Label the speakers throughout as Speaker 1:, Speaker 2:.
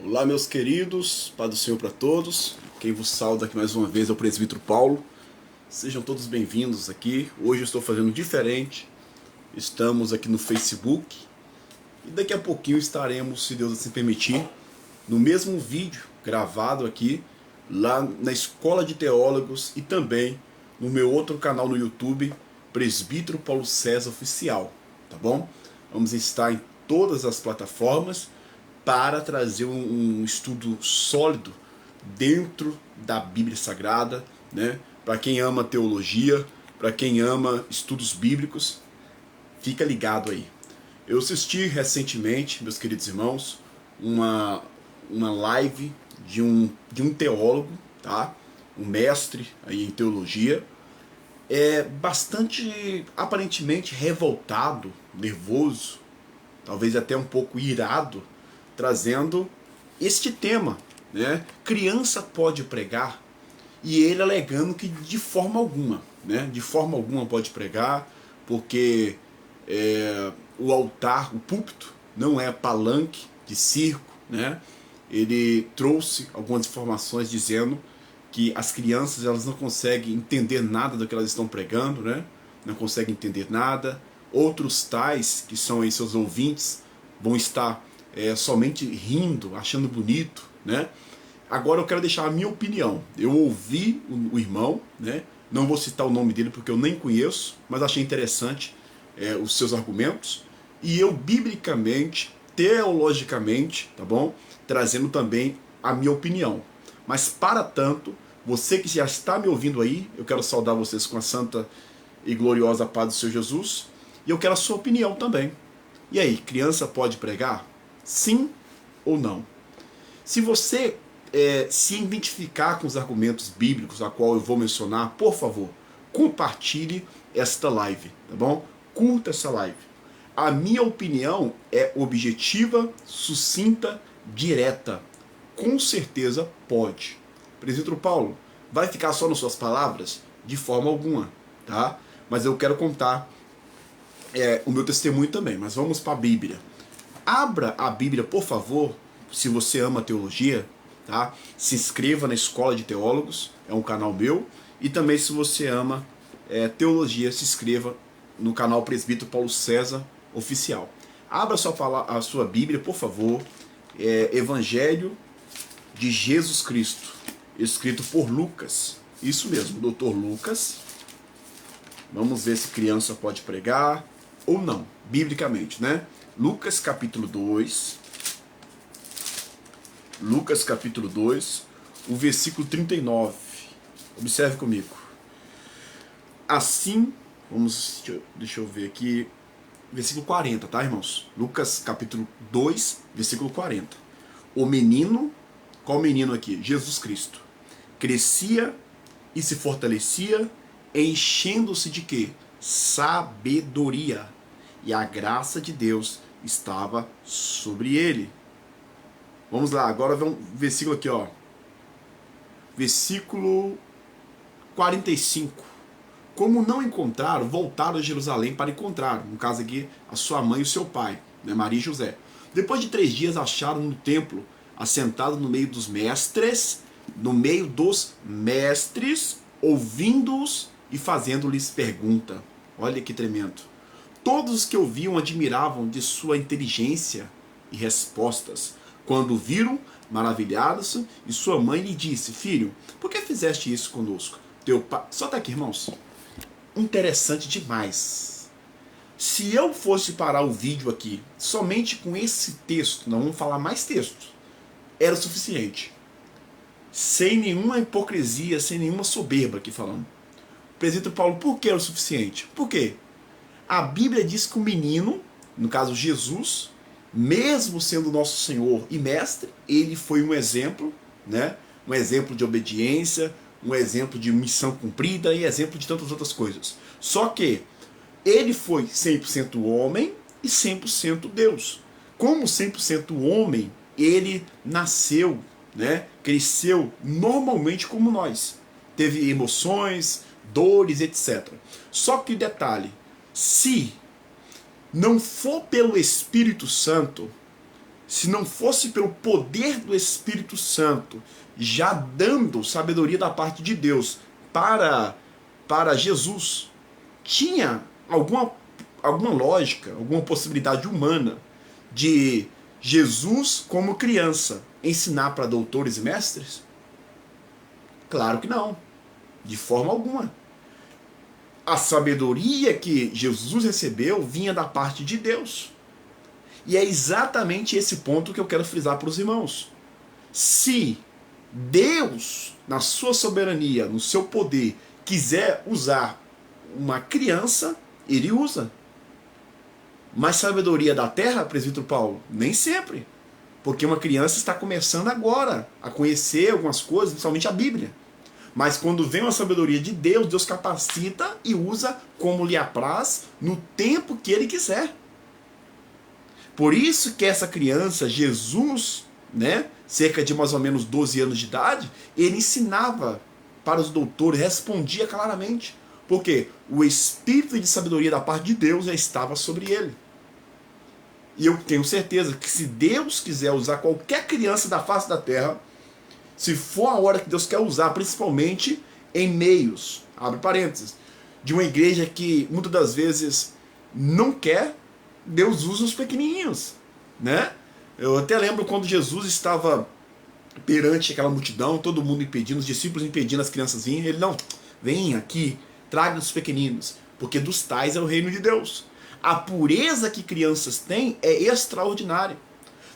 Speaker 1: Olá, meus queridos, paz do Senhor para todos. Quem vos sauda aqui mais uma vez é o presbítero Paulo. Sejam todos bem-vindos aqui. Hoje eu estou fazendo diferente. Estamos aqui no Facebook e daqui a pouquinho estaremos, se Deus assim permitir, no mesmo vídeo gravado aqui lá na Escola de Teólogos e também no meu outro canal no YouTube, Presbítero Paulo César Oficial, tá bom? Vamos estar em todas as plataformas para trazer um estudo sólido dentro da Bíblia Sagrada, né? Para quem ama teologia, para quem ama estudos bíblicos, fica ligado aí. Eu assisti recentemente, meus queridos irmãos, uma live de um teólogo, tá? Um mestre aí em teologia, bastante aparentemente revoltado, nervoso, talvez até um pouco irado, trazendo este tema, né? Criança pode pregar, e ele alegando que de forma alguma, né? De forma alguma pode pregar, porque o altar, o púlpito, não é palanque de circo, né? Ele trouxe algumas informações dizendo que as crianças elas não conseguem entender nada do que elas estão pregando, né? Não conseguem entender nada. Outros tais, que são aí seus ouvintes, vão estar somente rindo, achando bonito, né? Agora eu quero deixar a minha opinião. Eu ouvi o irmão, né? Não vou citar o nome dele porque eu nem conheço, mas achei interessante os seus argumentos. E eu, biblicamente, teologicamente, tá bom? Trazendo também a minha opinião. Mas, para tanto, você que já está me ouvindo aí, eu quero saudar vocês com a santa e gloriosa paz do Senhor Jesus. E eu quero a sua opinião também. E aí, criança pode pregar? Sim ou não? Se você se identificar com os argumentos bíblicos a qual eu vou mencionar, por favor, compartilhe esta live, tá bom? Curta essa live. A minha opinião é objetiva, sucinta, direta. Com certeza pode. Presbítero Paulo, vai ficar só nas suas palavras? De forma alguma, tá? Mas eu quero contar o meu testemunho também. Mas vamos para a Bíblia. Abra a Bíblia, por favor, se você ama teologia, tá? Se inscreva na Escola de Teólogos, é um canal meu. E também, se você ama teologia, se inscreva no canal Presbítero Paulo César Oficial. Abra a sua Bíblia, por favor. Evangelho de Jesus Cristo, escrito por Lucas. Isso mesmo, doutor Lucas. Vamos ver se criança pode pregar ou não, biblicamente, né? Lucas capítulo 2. Lucas capítulo 2, o versículo 39. Observe comigo. Assim, deixa eu ver aqui, versículo 40, tá, irmãos? Lucas capítulo 2, versículo 40. O menino, qual menino aqui? Jesus Cristo. Crescia e se fortalecia, enchendo-se de quê? Sabedoria. E a graça de Deus estava sobre ele. Vamos lá, agora vem um versículo aqui, ó. Versículo 45. Como não encontraram, voltaram a Jerusalém para encontrar, no caso aqui, a sua mãe e o seu pai, né, Maria e José. Depois de 3 dias acharam no templo, assentado no meio dos mestres, ouvindo-os e fazendo-lhes pergunta. Olha que tremendo. Todos os que ouviam admiravam de sua inteligência e respostas. Quando viram, maravilharam-se, e sua mãe lhe disse: Filho, por que fizeste isso conosco? Teu pai... Só tá aqui, irmãos. Interessante demais. Se eu fosse parar o vídeo aqui somente com esse texto, não vamos falar mais texto, era o suficiente. Sem nenhuma hipocrisia, sem nenhuma soberba aqui falando. Presbítero Paulo, por que era o suficiente? Por quê? A Bíblia diz que o menino, no caso Jesus, mesmo sendo nosso Senhor e Mestre, ele foi um exemplo, né? Um exemplo de obediência, um exemplo de missão cumprida e exemplo de tantas outras coisas. Só que ele foi 100% homem e 100% Deus. Como 100% homem, ele nasceu, né? Cresceu normalmente como nós. Teve emoções, dores, etc. Só que se não for pelo Espírito Santo, se não fosse pelo poder do Espírito Santo, já dando sabedoria da parte de Deus para Jesus, tinha alguma lógica, alguma possibilidade humana de Jesus, como criança, ensinar para doutores e mestres? Claro que não, de forma alguma. A sabedoria que Jesus recebeu vinha da parte de Deus. E é exatamente esse ponto que eu quero frisar para os irmãos. Se Deus, na sua soberania, no seu poder, quiser usar uma criança, ele usa. Mas sabedoria da terra, presbítero Paulo? Nem sempre. Porque uma criança está começando agora a conhecer algumas coisas, principalmente a Bíblia. Mas quando vem uma sabedoria de Deus, Deus capacita e usa como lhe apraz, no tempo que ele quiser. Por isso que essa criança, Jesus, né, cerca de mais ou menos 12 anos de idade, ele ensinava para os doutores, respondia claramente. Porque o espírito de sabedoria da parte de Deus já estava sobre ele. E eu tenho certeza que se Deus quiser usar qualquer criança da face da terra, se for a hora que Deus quer usar, principalmente em meios, abre parênteses, de uma igreja que muitas das vezes não quer, Deus usa os pequenininhos, né? Eu até lembro quando Jesus estava perante aquela multidão, todo mundo impedindo, os discípulos impedindo as crianças virem, ele não, vem aqui, traga os pequeninos, porque dos tais é o reino de Deus. A pureza que crianças têm é extraordinária.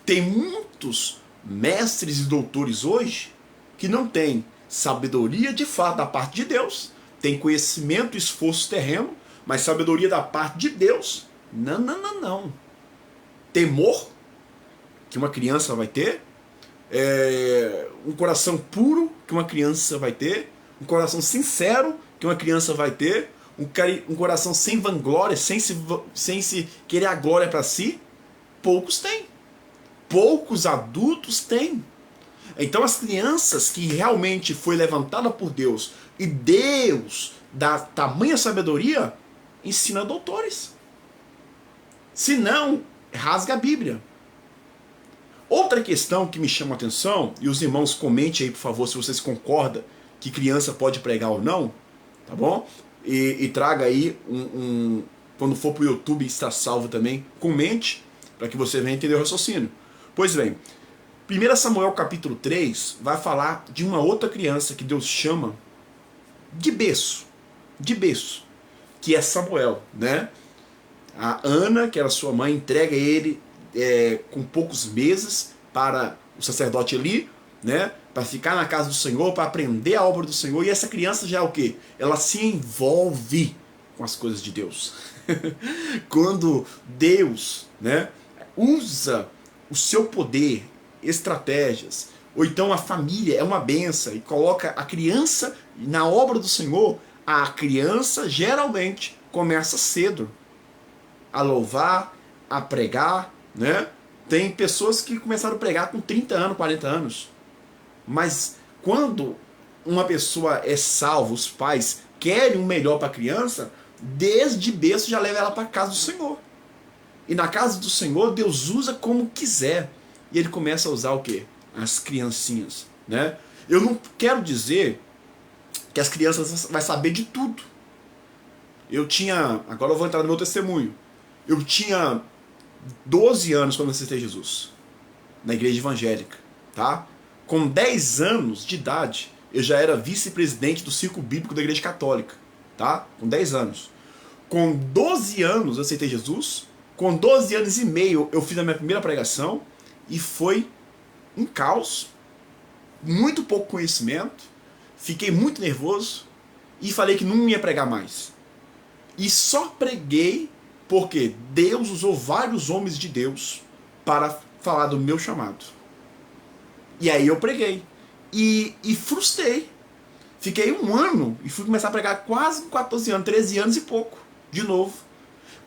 Speaker 1: Tem muitos mestres e doutores hoje que não têm sabedoria de fato da parte de Deus, tem conhecimento e esforço terreno, mas sabedoria da parte de Deus, não. Temor que uma criança vai ter, um coração puro que uma criança vai ter, um coração sincero que uma criança vai ter, um coração sem vanglória, sem se querer a glória para si, poucos têm. Poucos adultos têm. Então as crianças que realmente foi levantada por Deus e Deus dá tamanha sabedoria, ensina doutores. Se não, rasga a Bíblia. Outra questão que me chama a atenção, e os irmãos comentem aí por favor se vocês concordam que criança pode pregar ou não, tá bom? E traga aí quando for pro YouTube está salvo também, comente para que você venha entender o raciocínio. Pois bem, 1 Samuel capítulo 3 vai falar de uma outra criança que Deus chama de berço, que é Samuel, né? A Ana, que era sua mãe, entrega ele com poucos meses para o sacerdote Eli, né? Para ficar na casa do Senhor, para aprender a obra do Senhor. E essa criança já é o quê? Ela se envolve com as coisas de Deus. Quando Deus, né, usa o seu poder, estratégias, ou então a família é uma benção e coloca a criança na obra do Senhor, a criança geralmente começa cedo a louvar, a pregar, né? Tem pessoas que começaram a pregar com 30 anos, 40 anos. Mas quando uma pessoa é salva, os pais querem o melhor para a criança, desde berço já leva ela para a casa do Senhor. E na casa do Senhor, Deus usa como quiser. E ele começa a usar o quê? As criancinhas, né? Eu não quero dizer que as crianças vão saber de tudo. Agora eu vou entrar no meu testemunho. Eu tinha 12 anos quando eu aceitei Jesus, na igreja evangélica, tá? Com 10 anos de idade, eu já era vice-presidente do Círculo Bíblico da Igreja Católica, tá? Com 10 anos. Com 12 anos eu aceitei Jesus. Com 12 anos e meio eu fiz a minha primeira pregação e foi um caos, muito pouco conhecimento, fiquei muito nervoso e falei que não ia pregar mais. E só preguei porque Deus usou vários homens de Deus para falar do meu chamado. E aí eu preguei. E frustrei. Fiquei um ano e fui começar a pregar quase com 14 anos, 13 anos e pouco, de novo.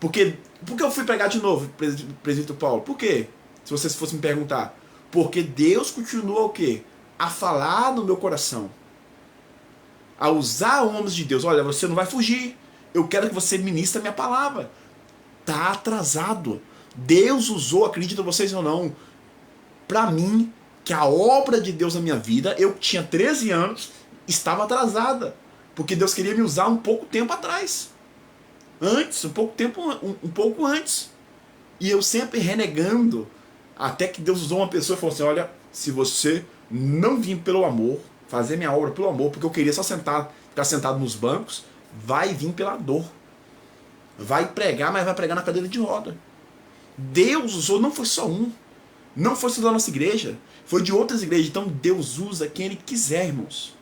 Speaker 1: Por que eu fui pregar de novo, presbítero Paulo? Por quê? Se vocês fossem me perguntar. Porque Deus continua o quê? A falar no meu coração. A usar homens de Deus. Olha, você não vai fugir. Eu quero que você ministre a minha palavra. Tá atrasado. Deus usou, acreditam vocês ou não, para mim que a obra de Deus na minha vida, eu tinha 13 anos, estava atrasada. Porque Deus queria me usar um pouco tempo atrás. Antes, um pouco antes. E eu sempre renegando, até que Deus usou uma pessoa e falou assim, olha, se você não vir pelo amor, fazer minha obra pelo amor, porque eu queria só ficar sentado nos bancos, vai vir pela dor. Vai pregar, mas vai pregar na cadeira de roda. Deus usou, não foi só um. Não foi só da nossa igreja, foi de outras igrejas. Então Deus usa quem Ele quiser, irmãos.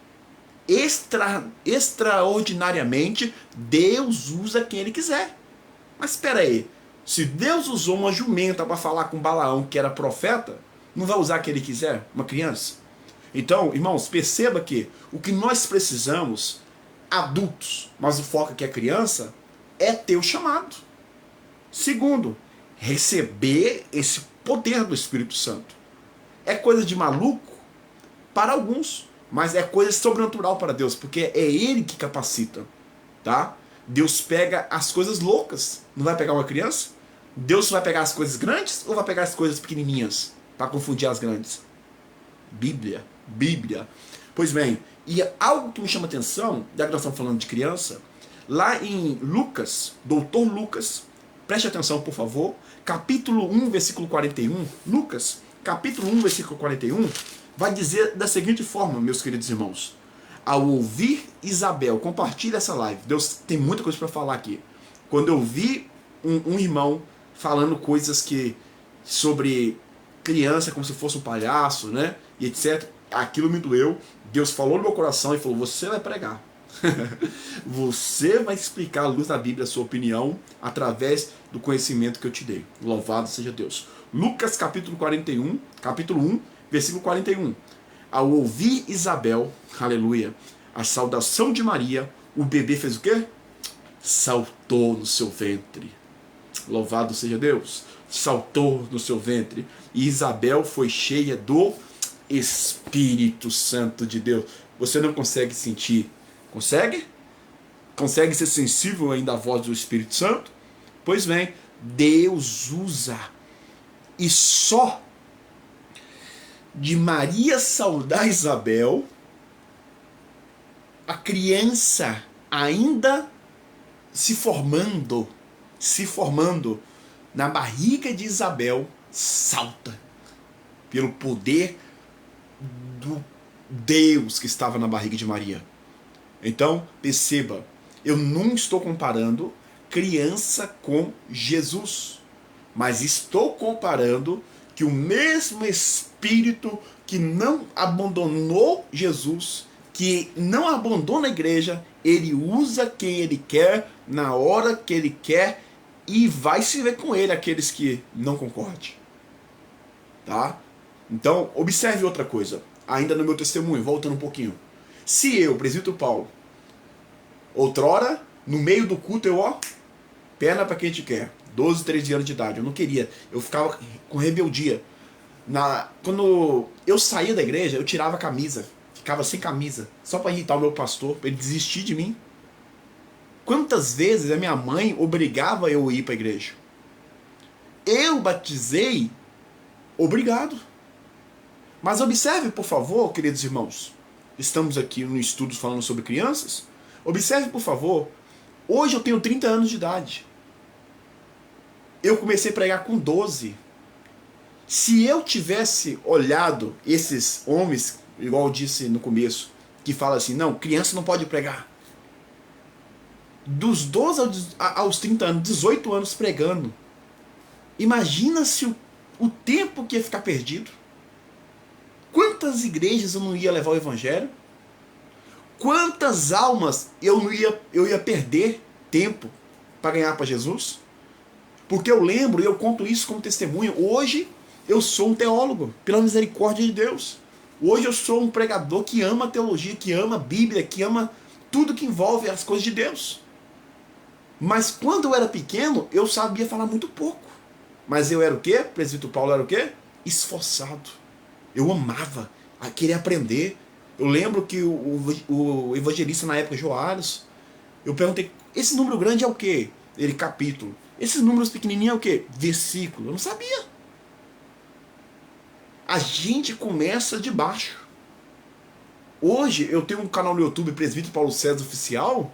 Speaker 1: Extraordinariamente, Deus usa quem Ele quiser. Mas espera aí, se Deus usou uma jumenta para falar com Balaão, que era profeta, não vai usar quem Ele quiser? Uma criança? Então, irmãos, perceba que o que nós precisamos, adultos, mas o foco aqui é criança, é ter o chamado. Segundo, receber esse poder do Espírito Santo. É coisa de maluco para alguns, mas é coisa sobrenatural para Deus, porque é Ele que capacita, tá? Deus pega as coisas loucas, não vai pegar uma criança? Deus vai pegar as coisas grandes ou vai pegar as coisas pequenininhas para confundir as grandes? Bíblia. Pois bem, e algo que me chama atenção, já que nós estamos falando de criança, lá em Lucas, Doutor Lucas, preste atenção por favor, capítulo 1, versículo 41, Lucas, capítulo 1, versículo 41, vai dizer da seguinte forma, meus queridos irmãos, ao ouvir Isabel, compartilha essa live, Deus tem muita coisa para falar aqui, quando eu vi um irmão falando coisas sobre criança como se fosse um palhaço, né, e etc, aquilo me doeu, Deus falou no meu coração e falou, você vai pregar. Você vai explicar à luz da Bíblia a sua opinião através do conhecimento que eu te dei. Louvado seja Deus. Lucas capítulo 41, capítulo 1, versículo 41. Ao ouvir Isabel, aleluia, a saudação de Maria, o bebê fez o quê? Saltou no seu ventre. Louvado seja Deus. Saltou no seu ventre. E Isabel foi cheia do Espírito Santo de Deus. Você não consegue sentir? Consegue? Consegue ser sensível ainda à voz do Espírito Santo? Pois bem, Deus usa. E só de Maria saudar Isabel, a criança ainda se formando na barriga de Isabel, salta pelo poder do Deus que estava na barriga de Maria. Então, perceba, eu não estou comparando criança com Jesus, mas estou comparando que o mesmo Espírito que não abandonou Jesus, que não abandona a igreja, ele usa quem ele quer, na hora que ele quer, e vai se ver com ele aqueles que não concordem. Tá? Então, observe outra coisa, ainda no meu testemunho, voltando um pouquinho. Se eu, presbítero Paulo, outrora, no meio do culto, perna para quem te quer, 12, 13 anos de idade, eu não queria, eu ficava com rebeldia. Quando eu saía da igreja, eu tirava a camisa, ficava sem camisa, só para irritar o meu pastor, para ele desistir de mim. Quantas vezes a minha mãe obrigava eu a ir para a igreja? Eu batizei obrigado. Mas observe, por favor, queridos irmãos, estamos aqui no estudo falando sobre crianças, observe, por favor, hoje eu tenho 30 anos de idade. Eu comecei a pregar com 12. Se eu tivesse olhado esses homens, igual eu disse no começo, que fala assim, não, criança não pode pregar. Dos 12 aos 30 anos, 18 anos pregando. Imagina se o tempo que ia ficar perdido. Quantas igrejas eu não ia levar o evangelho? Quantas almas eu ia perder tempo para ganhar para Jesus? Porque eu lembro, e eu conto isso como testemunho, hoje eu sou um teólogo, pela misericórdia de Deus. Hoje eu sou um pregador que ama a teologia, que ama a Bíblia, que ama tudo que envolve as coisas de Deus. Mas quando eu era pequeno, eu sabia falar muito pouco. Mas eu era o quê? Presbítero Paulo era o quê? Esforçado. Eu amava querer aprender. Eu lembro que o evangelista na época, Joares, eu perguntei, esse número grande é o quê? Ele, capítulo. Esses números pequenininhos é o quê? Versículo. Eu não sabia. A gente começa de baixo. Hoje eu tenho um canal no YouTube, Presbítero Paulo César Oficial,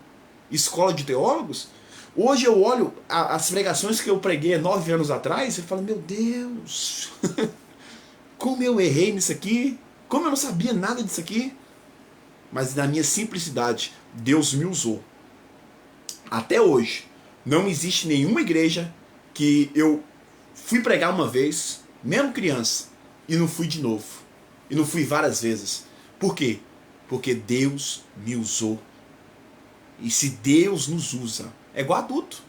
Speaker 1: Escola de Teólogos. Hoje eu olho as pregações que eu preguei há 9 anos atrás e falo, meu Deus, como eu errei nisso aqui, como eu não sabia nada disso aqui. Mas na minha simplicidade, Deus me usou. Até hoje, não existe nenhuma igreja que eu fui pregar uma vez, mesmo criança, e não fui de novo. E não fui várias vezes. Por quê? Porque Deus me usou. E se Deus nos usa, é igual adulto.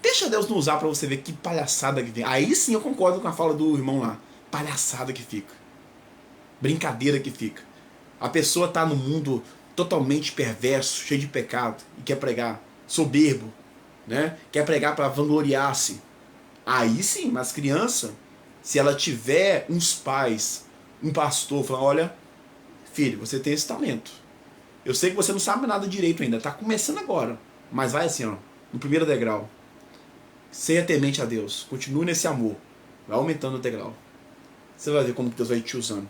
Speaker 1: Deixa Deus nos usar para você ver que palhaçada que vem. Aí sim eu concordo com a fala do irmão lá. Palhaçada que fica. Brincadeira que fica. A pessoa está no mundo totalmente perverso, cheio de pecado, e quer pregar soberbo, né? Quer pregar para vangloriar-se. Aí sim, mas criança, se ela tiver uns pais, um pastor, falando, olha, filho, você tem esse talento. Eu sei que você não sabe nada direito ainda, está começando agora, mas vai assim, ó, no primeiro degrau. Seja temente a Deus, continue nesse amor, vai aumentando o degrau. Você vai ver como Deus vai te usando.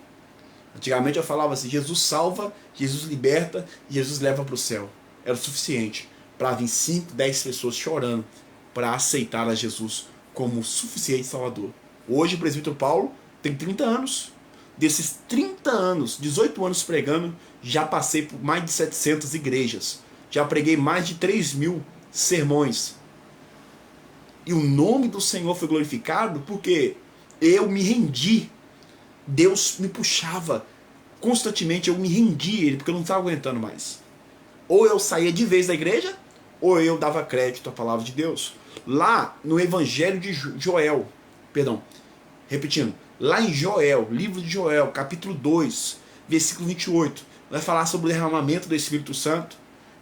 Speaker 1: Antigamente eu falava assim, Jesus salva, Jesus liberta, Jesus leva para o céu. Era o suficiente para vir 5, 10 pessoas chorando para aceitar a Jesus como suficiente salvador. Hoje o presbítero Paulo tem 30 anos. Desses 30 anos, 18 anos pregando, já passei por mais de 700 igrejas. Já preguei mais de 3.000 sermões. E o nome do Senhor foi glorificado porque eu me rendi. Deus me puxava constantemente, eu me rendia ele, porque eu não estava aguentando mais. Ou eu saía de vez da igreja, ou eu dava crédito à palavra de Deus. Lá no Evangelho de Joel, repetindo, lá em Joel, livro de Joel, capítulo 2, versículo 28, vai falar sobre o derramamento do Espírito Santo,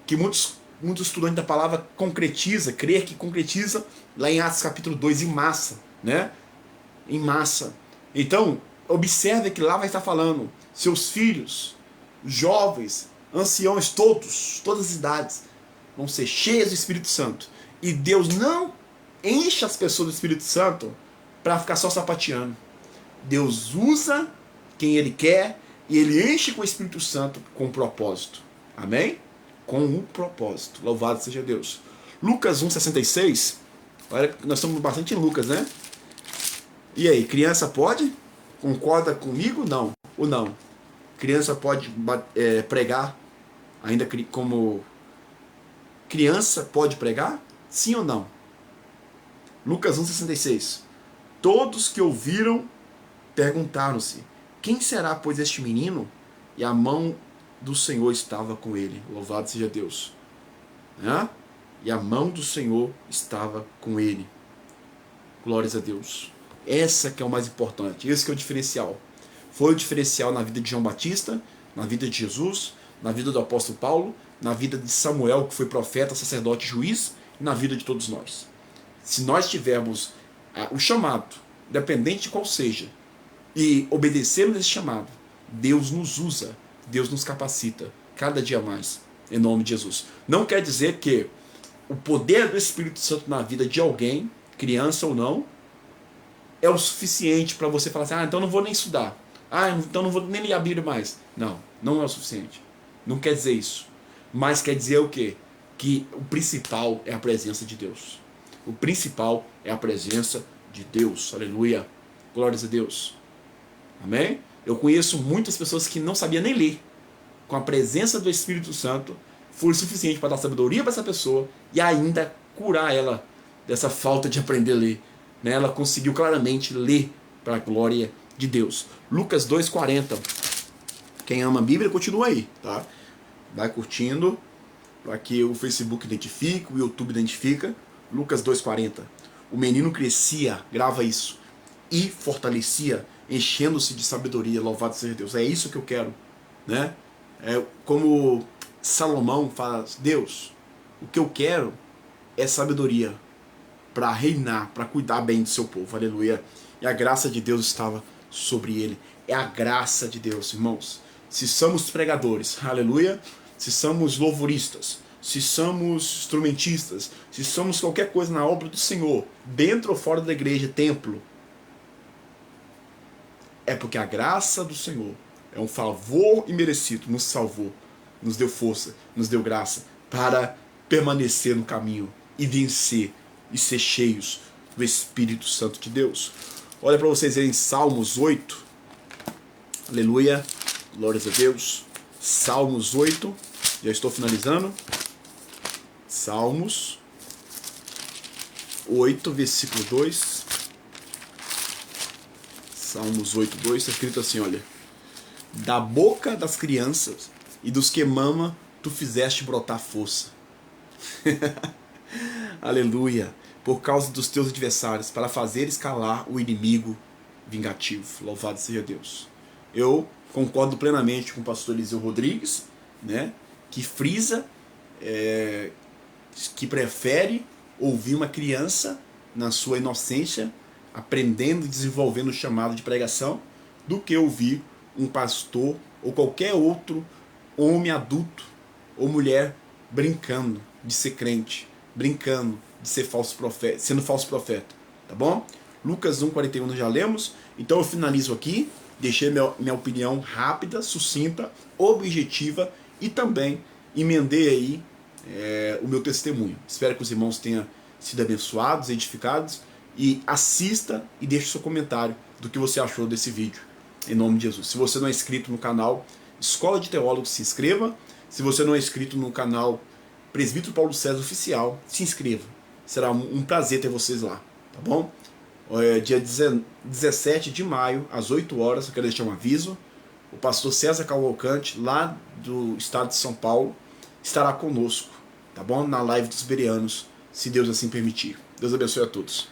Speaker 1: que muitos estudantes da palavra crer que concretiza lá em Atos capítulo 2, em massa, né? Em massa. Então, observe que lá vai estar falando, seus filhos, jovens, anciões, todas as idades, vão ser cheios do Espírito Santo. E Deus não enche as pessoas do Espírito Santo para ficar só sapateando. Deus usa quem Ele quer e Ele enche com o Espírito Santo com um propósito. Amém? Com um propósito. Louvado seja Deus. Lucas 1,66. Olha, nós estamos bastante em Lucas, né? E aí, criança pode? Concorda comigo? Não. Ou não? Criança pode pregar ainda como criança pode pregar? Sim ou não? Lucas 1,66. Todos que ouviram perguntaram-se, quem será, pois, este menino? E a mão do Senhor estava com ele. Louvado seja Deus. E a mão do Senhor estava com ele. Glórias a Deus. Essa que é o mais importante. Esse que é o diferencial. Foi o diferencial na vida de João Batista, na vida de Jesus, na vida do apóstolo Paulo, na vida de Samuel, que foi profeta, sacerdote, juiz, e na vida de todos nós. Se nós tivermos o chamado, independente de qual seja, e obedecermos esse chamado, Deus nos usa, Deus nos capacita, cada dia mais, em nome de Jesus. Não quer dizer que o poder do Espírito Santo na vida de alguém, criança ou não, é o suficiente para você falar assim, então não vou nem estudar, então não vou nem ler a Bíblia mais. Não, não é o suficiente. Não quer dizer isso. Mas quer dizer o quê? Que o principal é a presença de Deus. O principal é a presença de Deus. Aleluia. Glórias a Deus. Amém? Eu conheço muitas pessoas que não sabiam nem ler. Com a presença do Espírito Santo, foi o suficiente para dar sabedoria para essa pessoa e ainda curar ela dessa falta de aprender a ler. Ela conseguiu claramente ler para a glória de Deus. Lucas 2,40. Quem ama a Bíblia, continua aí, tá? Vai curtindo, para que o Facebook identifique, o YouTube identifica. Lucas 2,40. O menino crescia, grava isso, e fortalecia, enchendo-se de sabedoria. Louvado seja Deus. É isso que eu quero, né? É como Salomão fala, Deus, o que eu quero é sabedoria para reinar, para cuidar bem do seu povo. Aleluia. E a graça de Deus estava sobre ele. É a graça de Deus, irmãos. Se somos pregadores, aleluia, se somos louvoristas, se somos instrumentistas, se somos qualquer coisa na obra do Senhor, dentro ou fora da igreja, templo, é porque a graça do Senhor é um favor imerecido, nos salvou, nos deu força, nos deu graça para permanecer no caminho e vencer e ser cheios do Espírito Santo de Deus. Olha para vocês verem Salmos 8. Aleluia. Glórias a Deus. Salmos 8. Já estou finalizando. Salmos 8, versículo 2. Salmos 8, 2. Está escrito assim, olha. Da boca das crianças e dos que mama, tu fizeste brotar força. Aleluia. Por causa dos teus adversários, para fazer escalar o inimigo vingativo. Louvado seja Deus. Eu concordo plenamente com o pastor Eliseu Rodrigues, né, que frisa, que prefere ouvir uma criança na sua inocência, aprendendo e desenvolvendo o chamado de pregação, do que ouvir um pastor ou qualquer outro homem adulto ou mulher brincando de ser crente, brincando de ser falso profeta, sendo falso profeta, tá bom? Lucas 1:41 nós já lemos, então eu finalizo aqui, deixei minha opinião rápida, sucinta, objetiva e também emendei aí o meu testemunho. Espero que os irmãos tenham sido abençoados, edificados, e assista e deixe seu comentário do que você achou desse vídeo, em nome de Jesus. Se você não é inscrito no canal Escola de Teólogos, se inscreva. Se você não é inscrito no canal Presbítero Paulo César Oficial, se inscreva. Será um prazer ter vocês lá, tá bom? Dia 17 de maio, às 8 horas, eu quero deixar um aviso. O pastor César Cavalcante, lá do estado de São Paulo, estará conosco, tá bom? Na live dos Bereanos, se Deus assim permitir. Deus abençoe a todos.